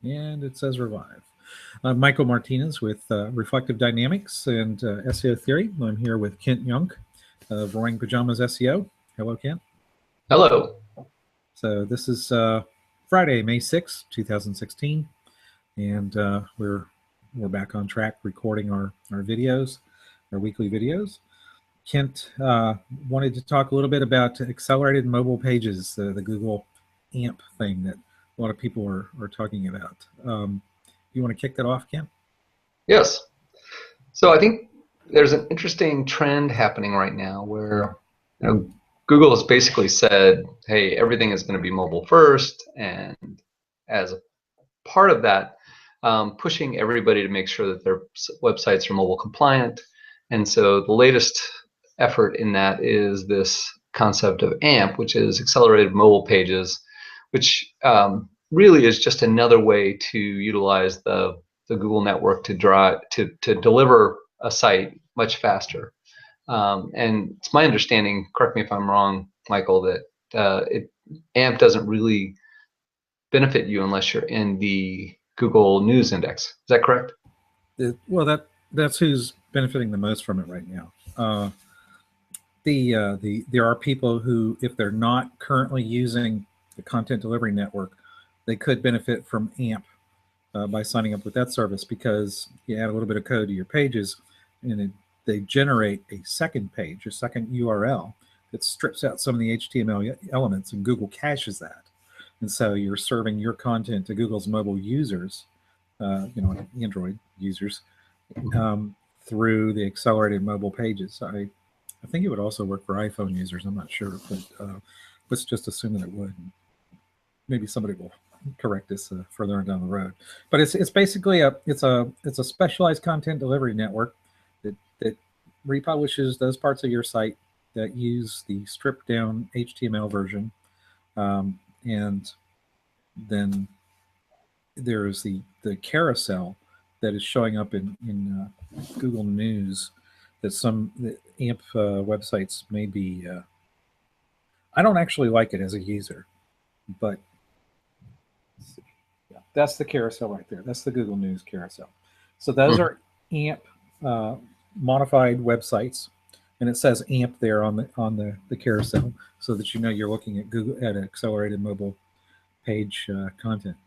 And it says revive. I'm Michael Martinez with Reflective Dynamics and SEO Theory. I'm here with Kent Yunk of Wearing Pajamas SEO. Hello, Kent. Hello. So this is Friday, May 6th, 2016, and we're back on track recording our videos, our weekly videos. Kent wanted to talk a little bit about accelerated mobile pages, the Google AMP thing that a lot of people are talking about. You want to kick that off, Kent? Yes. So I think there's an interesting trend happening right now where Google has basically said, hey, everything is going to be mobile first, and as a part of that, pushing everybody to make sure that their websites are mobile compliant. And so the latest effort in that is this concept of AMP, which is accelerated mobile pages, which really is just another way to utilize the Google network to deliver a site much faster. And it's my understanding, correct me if I'm wrong, Michael, that AMP doesn't really benefit you unless you're in the Google News Index. Is that correct? Well, that's who's benefiting the most from it right now. There are people who, if they're not currently using the content delivery network, they could benefit from AMP by signing up with that service, because you add a little bit of code to your pages and they generate a second page, a second URL that strips out some of the HTML elements, and Google caches that. And so you're serving your content to Google's mobile users, Android users, through the accelerated mobile pages. I think it would also work for iPhone users. I'm not sure, but let's just assume that it would. Maybe somebody will correct us further on down the road. But it's basically a specialized content delivery network that republishes those parts of your site that use the stripped down HTML version, and then there's the carousel that is showing up in Google News that some AMP websites may be. I don't actually like it as a user, but yeah, that's the carousel right there. That's the Google News carousel. So those are AMP modified websites, and it says AMP there on the carousel, so that you know you're looking at Google at accelerated mobile page content.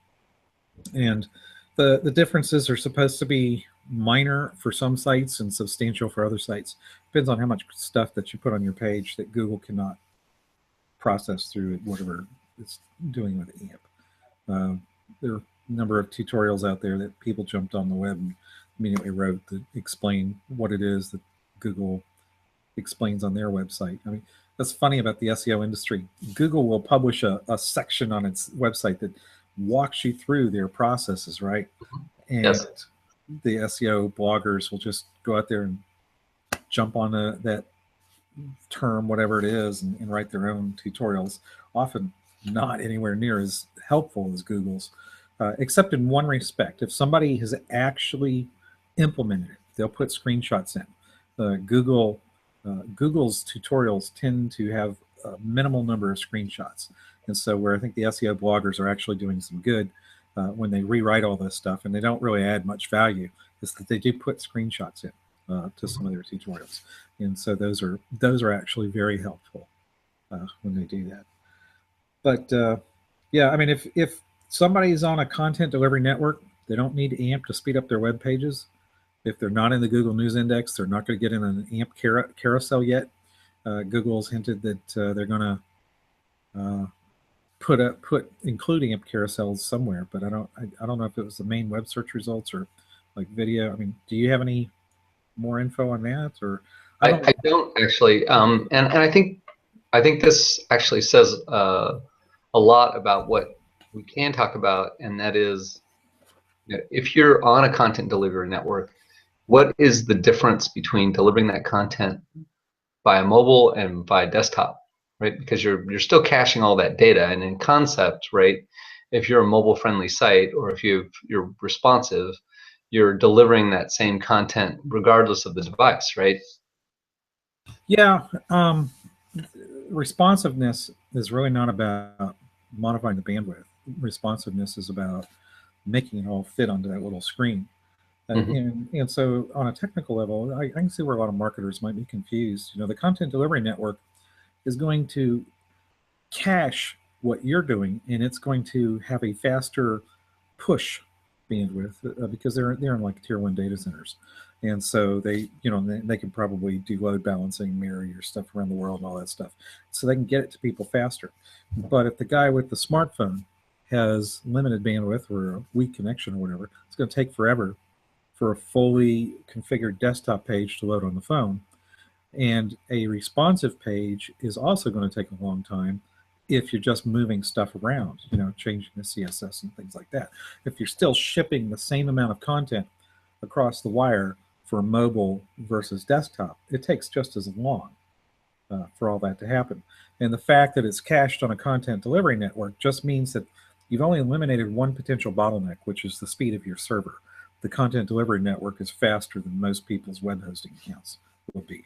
And the differences are supposed to be minor for some sites and substantial for other sites. Depends on how much stuff that you put on your page that Google cannot process through whatever it's doing with AMP. There are a number of tutorials out there that people jumped on the web and immediately wrote that explain what it is that Google explains on their website. I mean, that's funny about the SEO industry. Google will publish a section on its website that walks you through their processes, right? And yes. The SEO bloggers will just go out there and jump on that term, whatever it is, and write their own tutorials, often not anywhere near as helpful as Google's, except in one respect. If somebody has actually implemented it, they'll put screenshots in. Google's tutorials tend to have a minimal number of screenshots. And so where I think the SEO bloggers are actually doing some good when they rewrite all this stuff, and they don't really add much value, is that they do put screenshots in to some of their tutorials. And so those are actually very helpful when they do that. But yeah, I mean, if somebody's on a content delivery network, they don't need AMP to speed up their web pages. If they're not in the Google News Index, they're not going to get in an AMP carousel yet. Google's hinted that they're going to include AMP carousels somewhere, but I don't know if it was the main web search results or like video. I mean, do you have any more info on that? Or I don't actually, and I think this actually says a lot about what we can talk about, and that is, if you're on a content delivery network, what is the difference between delivering that content via mobile and via desktop, right? Because you're still caching all that data, and in concept, right, if you're a mobile-friendly site or if you're responsive, you're delivering that same content regardless of the device, right? Yeah, responsiveness is really not about modifying the bandwidth. Responsiveness is about making it all fit onto that little screen. And so on a technical level, I can see where a lot of marketers might be confused. The content delivery network is going to cache what you're doing, and it's going to have a faster push bandwidth because they're in like tier 1 data centers, and so they can probably do load balancing, mirror your stuff around the world and all that stuff, so they can get it to people faster. But if the guy with the smartphone has limited bandwidth or a weak connection or whatever, it's going to take forever for a fully configured desktop page to load on the phone. And a responsive page is also going to take a long time if you're just moving stuff around, changing the CSS and things like that. If you're still shipping the same amount of content across the wire for mobile versus desktop, it takes just as long for all that to happen. And the fact that it's cached on a content delivery network just means that you've only eliminated one potential bottleneck, which is the speed of your server. The content delivery network is faster than most people's web hosting accounts will be,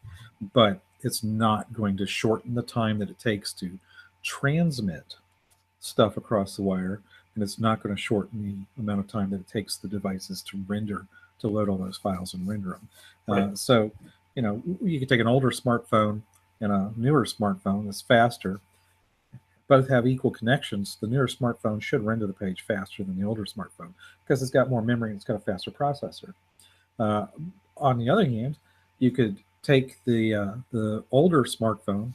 but it's not going to shorten the time that it takes to transmit stuff across the wire, and it's not going to shorten the amount of time that it takes the devices to load all those files and render them. Right. So, you could take an older smartphone and a newer smartphone that's faster. Both have equal connections. The newer smartphone should render the page faster than the older smartphone because it's got more memory and it's got a faster processor. On the other hand, you could take the older smartphone,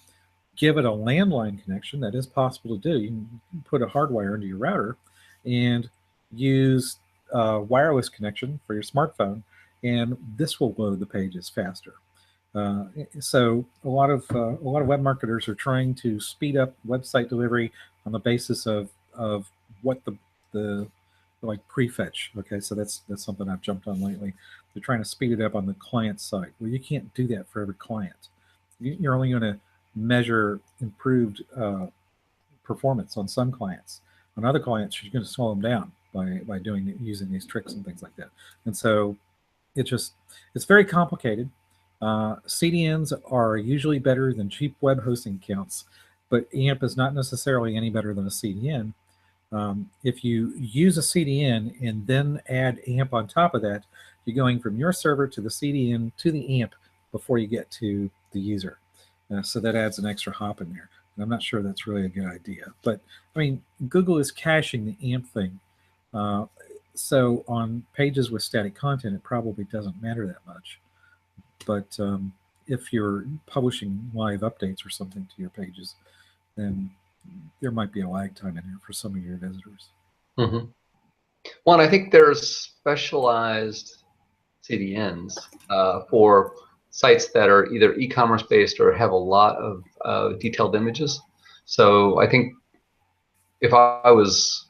give it a landline connection. That is possible to do. You can put a hardwire into your router and use a wireless connection for your smartphone, and this will load the pages faster. So a lot of web marketers are trying to speed up website delivery on the basis of what the like prefetch. Okay, so that's something I've jumped on lately. They're trying to speed it up on the client side. Well, you can't do that for every client. You're only going to measure improved performance on some clients. On other clients, you're going to slow them down by using these tricks and things like that. And so it's very complicated. CDNs are usually better than cheap web hosting accounts, but AMP is not necessarily any better than a CDN. If you use a CDN and then add AMP on top of that, you're going from your server to the CDN to the AMP before you get to the user. So that adds an extra hop in there. And I'm not sure that's really a good idea. But, I mean, Google is caching the AMP thing. So on pages with static content, it probably doesn't matter that much. But if you're publishing live updates or something to your pages, then there might be a lag time in here for some of your visitors. Mm-hmm. Well, and I think there's specialized CDNs for sites that are either e-commerce based or have a lot of detailed images. So I think if I was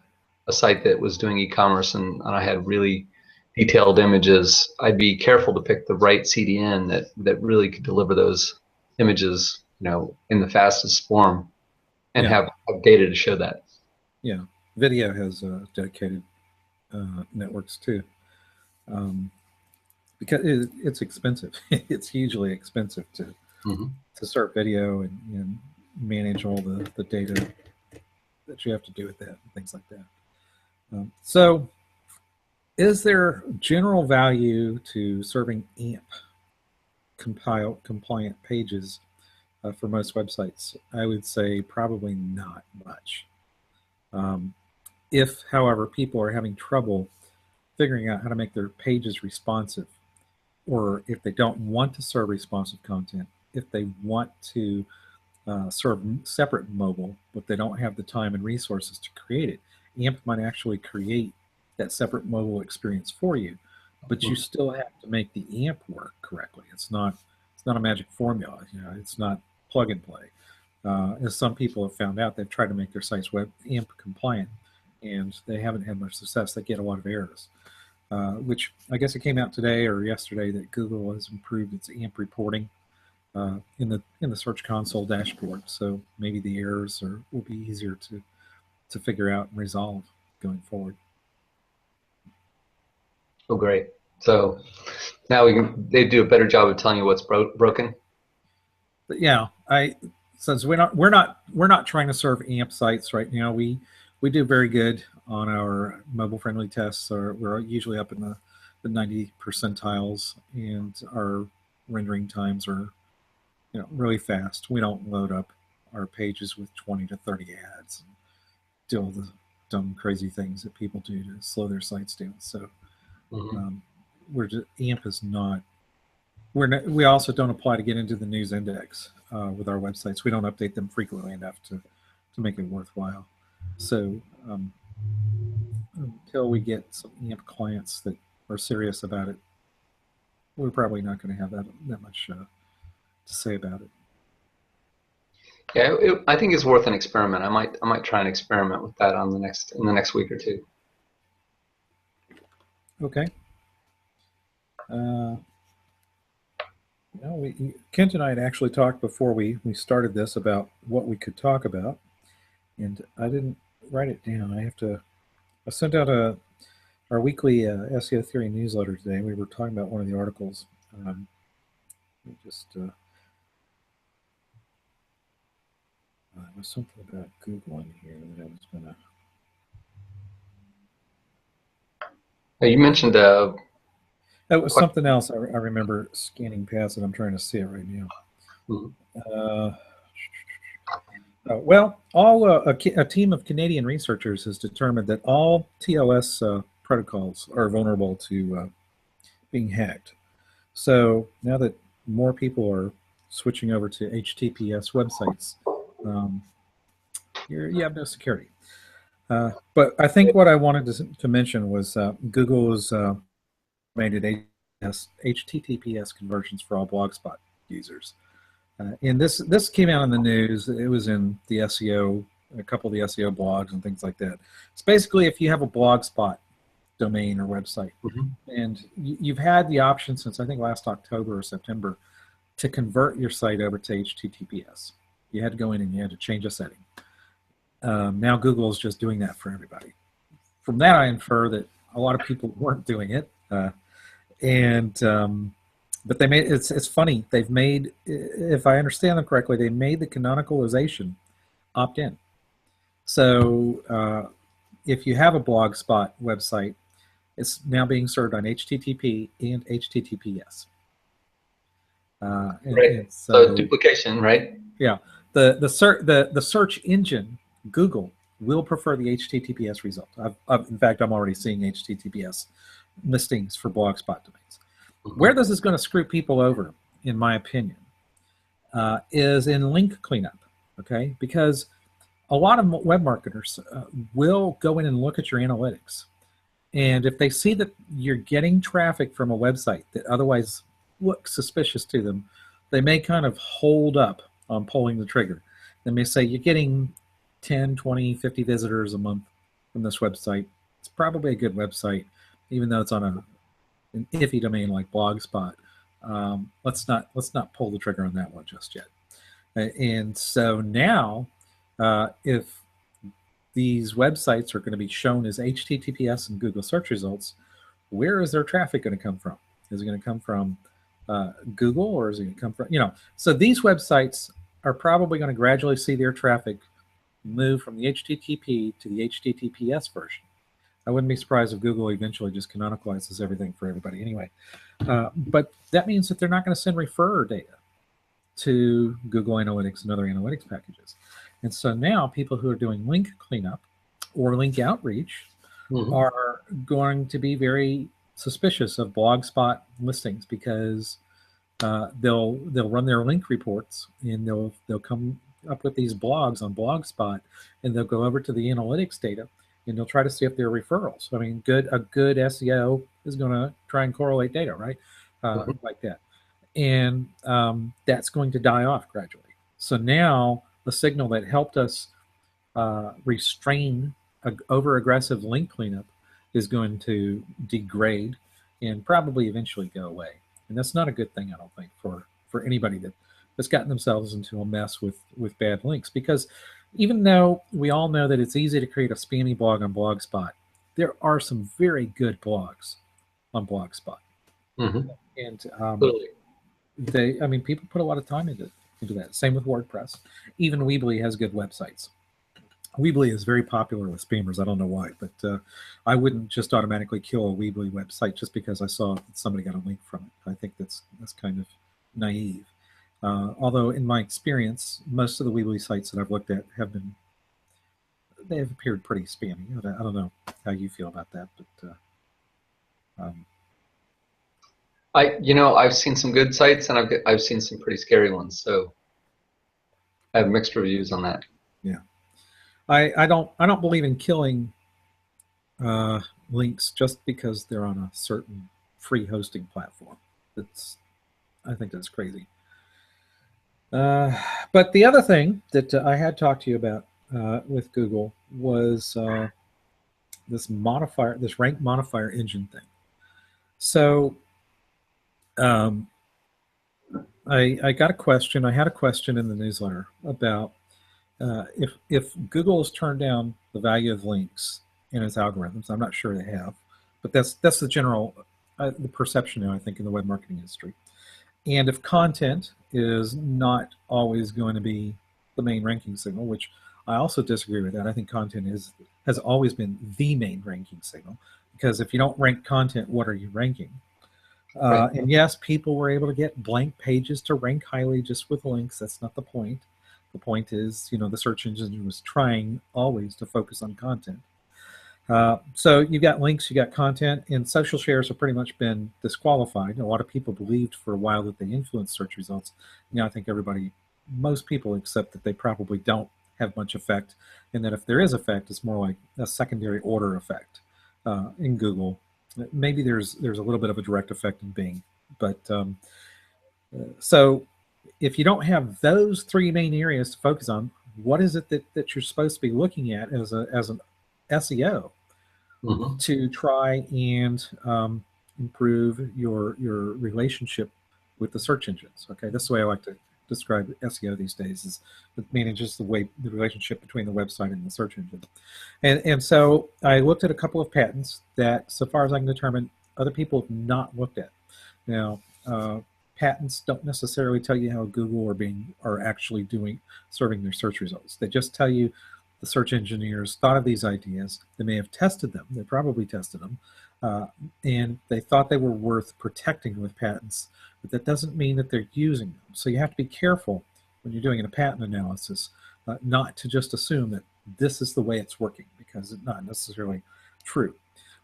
a site that was doing e-commerce and I had really detailed images, I'd be careful to pick the right CDN that really could deliver those images, in the fastest form, and have data to show that. Yeah, video has dedicated networks too, because it's expensive. It's hugely expensive to serve video and manage all the data that you have to do with that and things like that. So, is there general value to serving AMP compliant pages for most websites? I would say probably not much. If, however, people are having trouble figuring out how to make their pages responsive, or if they don't want to serve responsive content, if they want to serve separate mobile, but they don't have the time and resources to create it, AMP might actually create that separate mobile experience for you, but you still have to make the AMP work correctly. It's not a magic formula. It's not plug and play. As some people have found out, they've tried to make their sites web AMP compliant, and they haven't had much success. They get a lot of errors, which I guess it came out today or yesterday that Google has improved its AMP reporting in the Search Console dashboard. So maybe the errors will be easier to figure out and resolve going forward. Oh, great! So now they do a better job of telling you what's broken. But yeah, since we're not trying to serve AMP sites right now. We we do very good on our mobile-friendly tests. We're usually up in the 90 percentiles, and our rendering times are really fast. We don't load up our pages with 20 to 30 ads and do all the dumb, crazy things that people do to slow their sites down. So we're just, AMP is not. We also don't apply to get into the news index with our websites. We don't update them frequently enough to make it worthwhile. So until we get some AMP clients that are serious about it, we're probably not going to have that much to say about it. Yeah, I think it's worth an experiment. I might try and experiment with that in the next week or two. Okay. Kent and I had actually talked before we started this about what we could talk about, and I didn't write it down. I sent out our weekly SEO Theory newsletter today. We were talking about one of the articles. There was something about Google in here that I was going to... You mentioned that was something else. I remember scanning past it. I'm trying to see it right now. Well, a team of Canadian researchers has determined that all TLS protocols are vulnerable to being hacked. So now that more people are switching over to HTTPS websites, you have no security. But I think what I wanted to mention was Google's made it HTTPS conversions for all Blogspot users. And this came out in the news. It was in the SEO, a couple of the SEO blogs and things like that. It's basically if you have a Blogspot domain or website, and you've had the option since I think last October or September to convert your site over to HTTPS. You had to go in and you had to change a setting. Now Google is just doing that for everybody. From that, I infer that a lot of people weren't doing it, but they made it's funny. They've made, if I understand them correctly, they made the canonicalization opt-in. So if you have a Blogspot website, it's now being served on HTTP and HTTPS. Right. So duplication, right? Yeah. The search engine Google will prefer the HTTPS result. In fact, I'm already seeing HTTPS listings for Blogspot domains. Where this is going to screw people over, in my opinion, is in link cleanup, okay? Because a lot of web marketers will go in and look at your analytics. And if they see that you're getting traffic from a website that otherwise looks suspicious to them, they may kind of hold up on pulling the trigger. They may say, you're getting 10, 20, 50 visitors a month from this website. It's probably a good website, even though it's on an iffy domain like Blogspot. Let's not pull the trigger on that one just yet. And so now, if these websites are going to be shown as HTTPS in Google search results, where is their traffic going to come from? Is it going to come from Google, or is it going to come from, so these websites are probably going to gradually see their traffic move from the HTTP to the HTTPS version. I wouldn't be surprised if Google eventually just canonicalizes everything for everybody anyway. But that means that they're not going to send referrer data to Google Analytics and other analytics packages. And so now people who are doing link cleanup or link outreach are going to be very suspicious of Blogspot listings, because they'll run their link reports and they'll come up with these blogs on Blogspot, and they'll go over to the analytics data and they'll try to see if they're referrals. I mean, a good SEO is going to try and correlate data, right? Like that. And that's going to die off gradually. So now the signal that helped us restrain over-aggressive link cleanup is going to degrade and probably eventually go away. And that's not a good thing, I don't think, for anybody that's gotten themselves into a mess with bad links. Because even though we all know that it's easy to create a spammy blog on Blogspot, there are some very good blogs on Blogspot. And people put a lot of time into that. Same with WordPress. Even Weebly has good websites. Weebly is very popular with spammers. I don't know why, but I wouldn't just automatically kill a Weebly website just because I saw that somebody got a link from it. I think that's kind of naive. Although in my experience, most of the Weebly sites that I've looked at they have appeared pretty spammy. I don't know how you feel about that, but um, I've seen some good sites and I've seen some pretty scary ones. So I have mixed reviews on that. yeah, I don't believe in killing uh, links just because they're on a certain free hosting platform. That's I think that's crazy. Uh, but the other thing that I had talked to you about with Google was this rank modifier engine thing. So um, I got a question. I had a question in the newsletter about if Google has turned down the value of links in its algorithms. I'm not sure they have, but that's the general the perception now, I think, in the web marketing industry. And if content is not always going to be the main ranking signal, which I also disagree with that. I think content has always been the main ranking signal, because if you don't rank content, what are you ranking? Right. And yes, people were able to get blank pages to rank highly just with links. That's not the point. The point is, the search engine was trying always to focus on content. So you got links, you got content, and social shares have pretty much been disqualified. A lot of people believed for a while that they influence search results. I think most people accept that they probably don't have much effect, and that if there is effect, it's more like a secondary order effect in Google. Maybe there's a little bit of a direct effect in Bing, but so if you don't have those three main areas to focus on, what is it that you're supposed to be looking at as an SEO Mm-hmm. to try and improve your relationship with the search engines? Okay, that's the way I like to describe SEO these days, is it manages the relationship between the website and the search engine. And so I looked at a couple of patents that, so far as I can determine, other people have not looked at. Now, patents don't necessarily tell you how Google are actually serving their search results. They just tell you the search engineers thought of these ideas. They may have tested them. They probably tested them, and they thought they were worth protecting with patents. But that doesn't mean that they're using them. So you have to be careful when you're doing a patent analysis, not to just assume that this is the way it's working, because it's not necessarily true.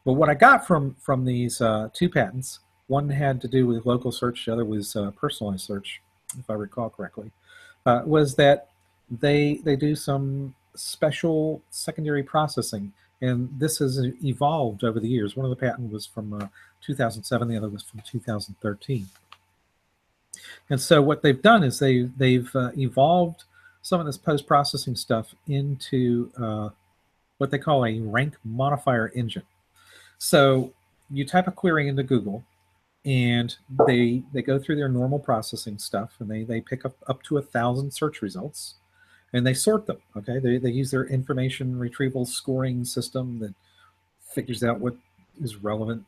But what I got from these two patents, one had to do with local search, the other was personalized search, if I recall correctly, was that they do some special secondary processing, and this has evolved over the years. One of the patents was from 2007, the other was from 2013. And so what they've done is they've evolved some of this post-processing stuff into what they call a rank modifier engine. So you type a query into Google, and they go through their normal processing stuff, and they pick up to 1,000 search results, and they sort them. Okay, they use their information retrieval scoring system that figures out what is relevant,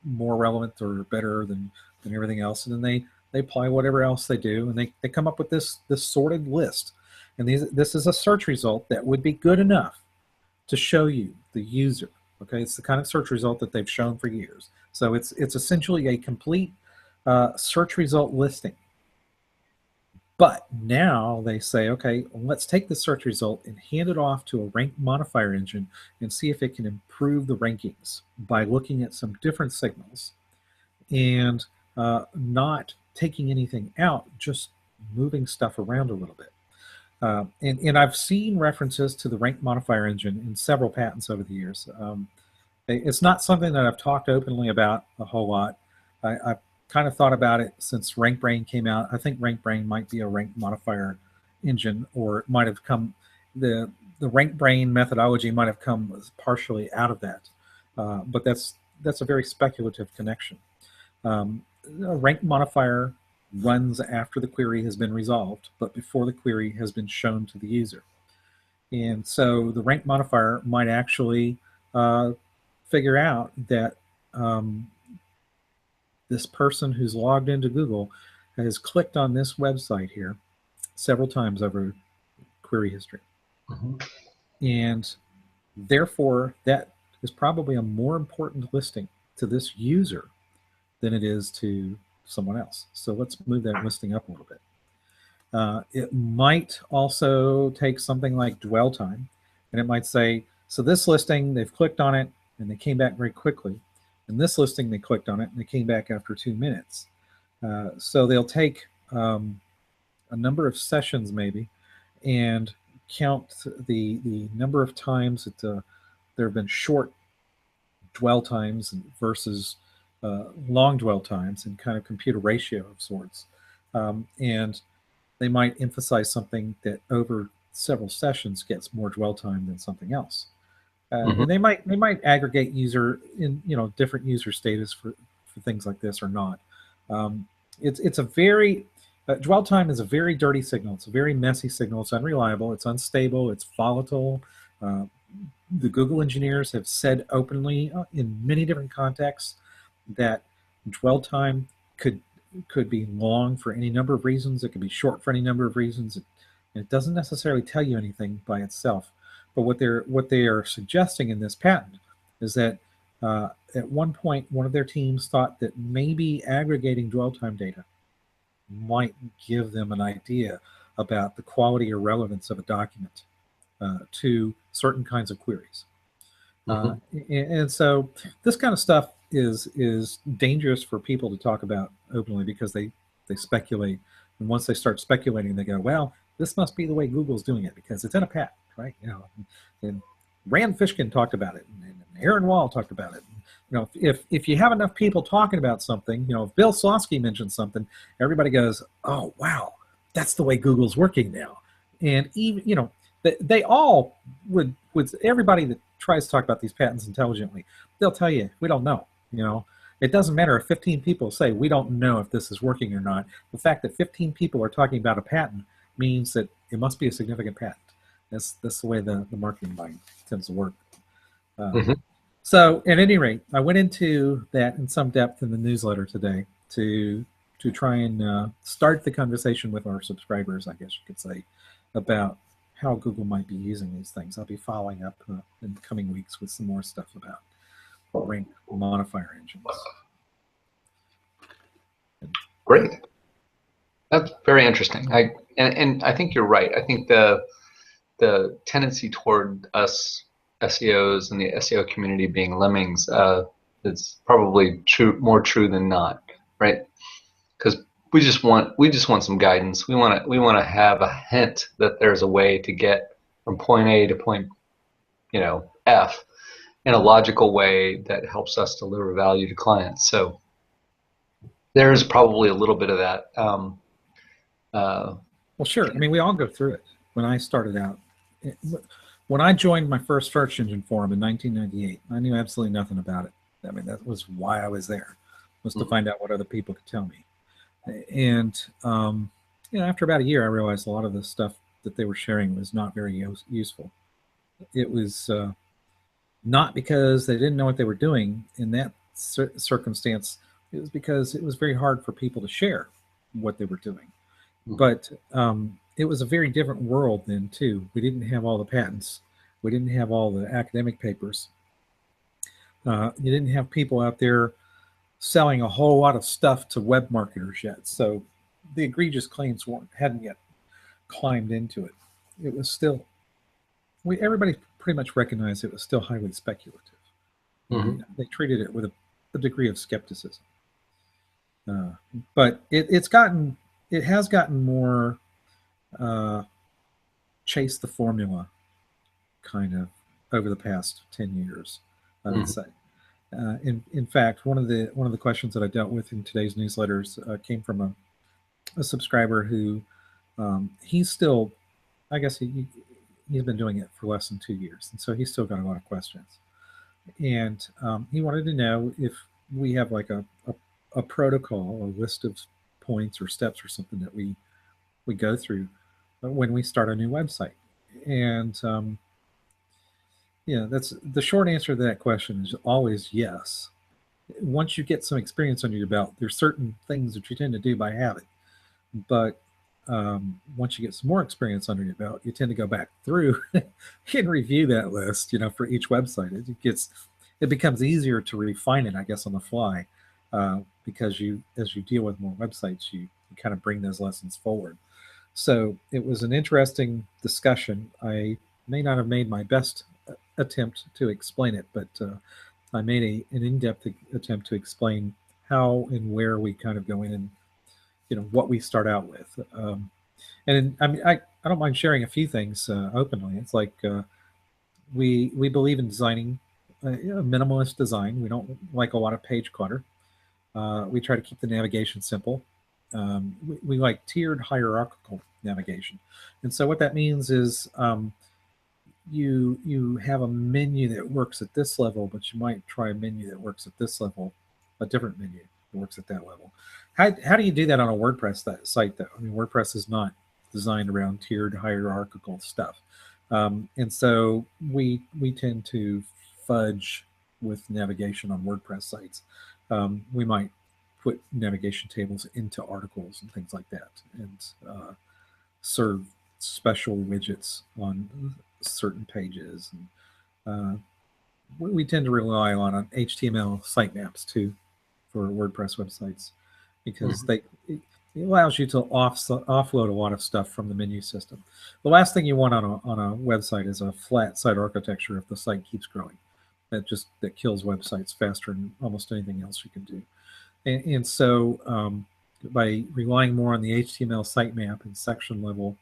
more relevant or better than everything else, and then they apply whatever else they do, and they come up with this sorted list. And this is a search result that would be good enough to show you the user. Okay, it's the kind of search result that they've shown for years. So it's essentially a complete search result listing. But now they say, okay, let's take the search result and hand it off to a rank modifier engine and see if it can improve the rankings by looking at some different signals and not taking anything out, just moving stuff around a little bit. And I've seen references to the rank modifier engine in several patents over the years. It's not something that I've talked openly about a whole lot. I've kind of thought about it since RankBrain came out. I think RankBrain might be a rank modifier engine, or it might have come, the RankBrain methodology might have come partially out of that. But that's a very speculative connection. A rank modifier runs after the query has been resolved, but before the query has been shown to the user. And so the rank modifier might actually figure out that this person who's logged into Google has clicked on this website here several times over query history. Mm-hmm. And therefore, that is probably a more important listing to this user than it is to someone else. So let's move that listing up a little bit. It might also take something like dwell time, and it might say, so this listing, they've clicked on it and they came back very quickly. And this listing, they clicked on it and they came back after 2 minutes. So they'll take a number of sessions maybe and count the number of times that there have been short dwell times versus long dwell times, and kind of compute a ratio of sorts. And they might emphasize something that over several sessions gets more dwell time than something else. And they might aggregate user in different user status for things like this or not. It's a very dwell time is a very dirty signal. It's a very messy signal. It's unreliable. It's unstable. It's volatile. The Google engineers have said openly in many different contexts that dwell time could be long for any number of reasons. It could be short for any number of reasons. It doesn't necessarily tell you anything by itself. But what they are suggesting in this patent is that at one point, one of their teams thought that maybe aggregating dwell time data might give them an idea about the quality or relevance of a document to certain kinds of queries. And so this kind of stuff is dangerous for people to talk about openly, because they speculate. And once they start speculating, they go, well, this must be the way Google's doing it because it's in a patent, right? And Rand Fishkin talked about it, and Aaron Wall talked about it. If you have enough people talking about something, if Bill Slawski mentions something, everybody goes, oh, wow, that's the way Google's working now. And even, they all would everybody that tries to talk about these patents intelligently, they'll tell you, we don't know. It doesn't matter if 15 people say we don't know if this is working or not. The fact that 15 people are talking about a patent means that it must be a significant patent. That's the way the marketing mind tends to work. So at any rate, I went into that in some depth in the newsletter today to try and start the conversation with our subscribers, I guess you could say, about how Google might be using these things. I'll be following up in the coming weeks with some more stuff about rank modifier engines. Great. That's very interesting. And I think you're right. I think the tendency toward us SEOs and the SEO community being lemmings is probably more true than not, right? Because we just want some guidance. We want to have a hint that there's a way to get from point A to point F in a logical way that helps us deliver value to clients. So there's probably a little bit of that. Well, sure. I mean, we all go through it. When I started out, when I joined my first search engine forum in 1998, I knew absolutely nothing about it. I mean, that was why I was there, was to find out what other people could tell me. And after about a year, I realized a lot of the stuff that they were sharing was not very useful. It was not because they didn't know what they were doing in that circumstance. It was because it was very hard for people to share what they were doing. But it was a very different world then, too. We didn't have all the patents. We didn't have all the academic papers. You didn't have people out there selling a whole lot of stuff to web marketers yet. So the egregious claims hadn't yet climbed into it. It was still, everybody pretty much recognized it was still highly speculative. They treated it with a degree of skepticism. But it has gotten more chase the formula kind of over the past 10 years, I would say. In fact, one of the questions that I dealt with in today's newsletters came from a subscriber who he's still, I guess he's been doing it for less than 2 years, and so he's still got a lot of questions. And he wanted to know if we have like a protocol, a list of points or steps or something that we go through when we start a new website. And that's the short answer to that question is always yes. Once you get some experience under your belt, there's certain things that you tend to do by habit, but once you get some more experience under your belt, you tend to go back through and review that list, for each website. It becomes easier to refine it, I guess, on the fly, because as you deal with more websites, you kind of bring those lessons forward. So it was an interesting discussion. I may not have made my best attempt to explain it, but I made an in-depth attempt to explain how and where we kind of go in and what we start out with. And I mean, I don't mind sharing a few things openly. It's like we believe in designing a minimalist design. We don't like a lot of page clutter. We try to keep the navigation simple. We like tiered hierarchical navigation. And so what that means is you have a menu that works at this level, but you might try a menu that works at this level, a different menu that works at that level. How do you do that on a WordPress site, though? I mean, WordPress is not designed around tiered hierarchical stuff. And so we tend to fudge with navigation on WordPress sites. We might put navigation tables into articles and things like that, and serve special widgets on certain pages. And we tend to rely on HTML sitemaps too for WordPress websites, because it allows you to offload a lot of stuff from the menu system. The last thing you want on a website is a flat site architecture if the site keeps growing. That kills websites faster than almost anything else you can do. And so by relying more on the HTML sitemap and section level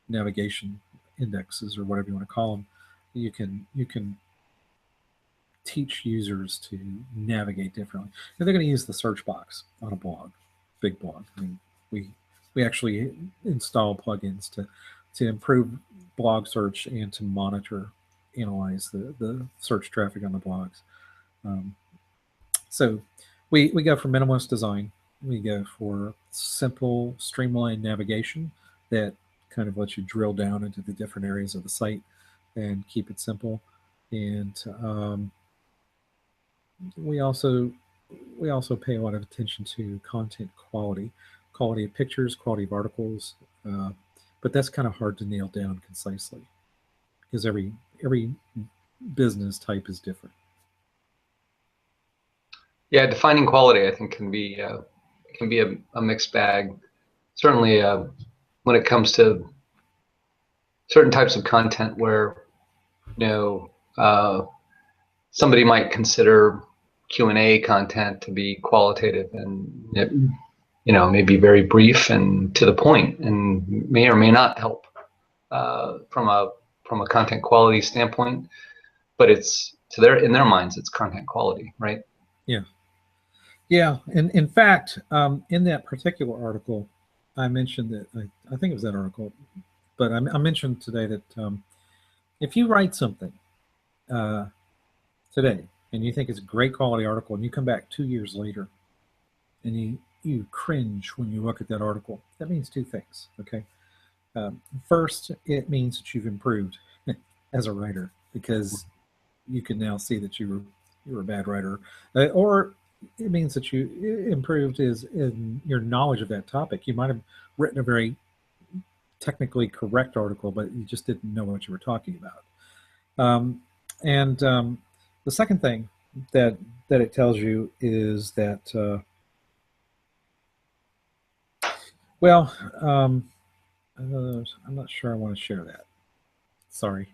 navigation indexes, or whatever you want to call them, you can teach users to navigate differently. And they're going to use the search box on a blog, big blog. I mean, we actually install plugins to improve blog search and to analyze the search traffic on the blogs. So we go for minimalist design. We go for simple, streamlined navigation that kind of lets you drill down into the different areas of the site and keep it simple. And we also pay a lot of attention to content quality of pictures, quality of articles, but that's kind of hard to nail down concisely, because every business type is different. Yeah, defining quality, I think, can be a mixed bag. Certainly, when it comes to certain types of content, where somebody might consider Q&A content to be qualitative, and it, may be very brief and to the point, and may or may not help from a content quality standpoint. But it's in their minds, it's content quality, right? Yeah. And in fact, in that particular article, I mentioned that I think it was that article, but I mentioned today that if you write something today and you think it's a great quality article, and you come back 2 years later and you cringe when you look at that article, that means two things. Okay. First, it means that you've improved as a writer, because you can now see that you were a bad writer, or it means that you improved in your knowledge of that topic. You might have written a very technically correct article, but you just didn't know what you were talking about. And the second thing that it tells you is that, I'm not sure I want to share that. Sorry.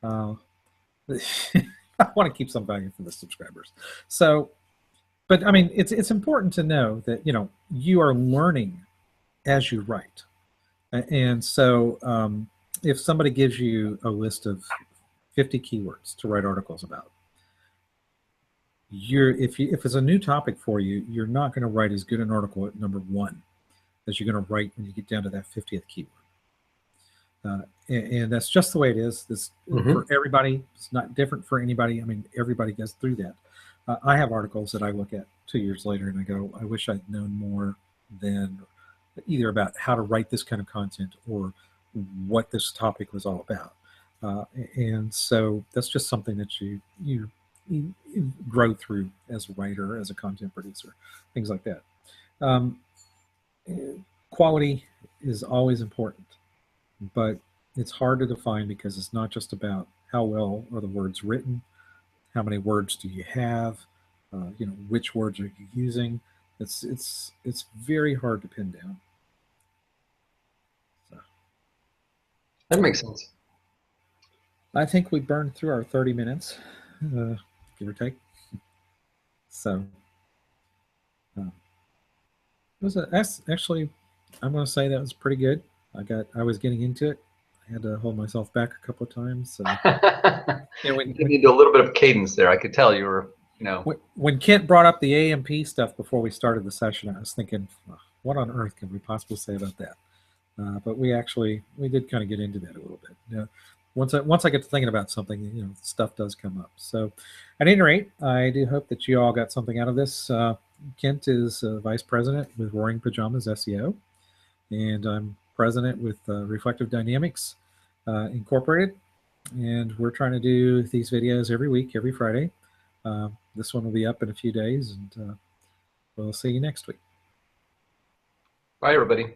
I want to keep some value for the subscribers. So, but I mean, it's important to know that you are learning as you write. And so if somebody gives you a list of 50 keywords to write articles about, if it's a new topic for you, you're not going to write as good an article at number 1 as you're going to write when you get down to that 50th keyword. And that's just the way it is. This for everybody. It's not different for anybody. I mean, everybody goes through that. I have articles that I look at 2 years later and I go, I wish I'd known more then, either about how to write this kind of content or what this topic was all about. And so that's just something that you grow through as a writer, as a content producer, things like that. Quality is always important, but it's hard to define because it's not just about how well are the words written, how many words do you have, which words are you using. It's very hard to pin down. So, That makes sense. I think we burned through our 30 minutes, give or take. So actually, I'm going to say that was pretty good. I was getting into it. I had to hold myself back a couple of times. So You did need a little bit of cadence there. I could tell you were, when Kent brought up the AMP stuff before we started the session, I was thinking, what on earth can we possibly say about that? But we did kind of get into that a little bit. Once I get to thinking about something, stuff does come up. So at any rate, I do hope that you all got something out of this. Kent is vice president with Roaring Pajamas SEO, and I'm president with Reflective Dynamics Incorporated. And we're trying to do these videos every week, every Friday. This one will be up in a few days, and we'll see you next week. Bye, everybody.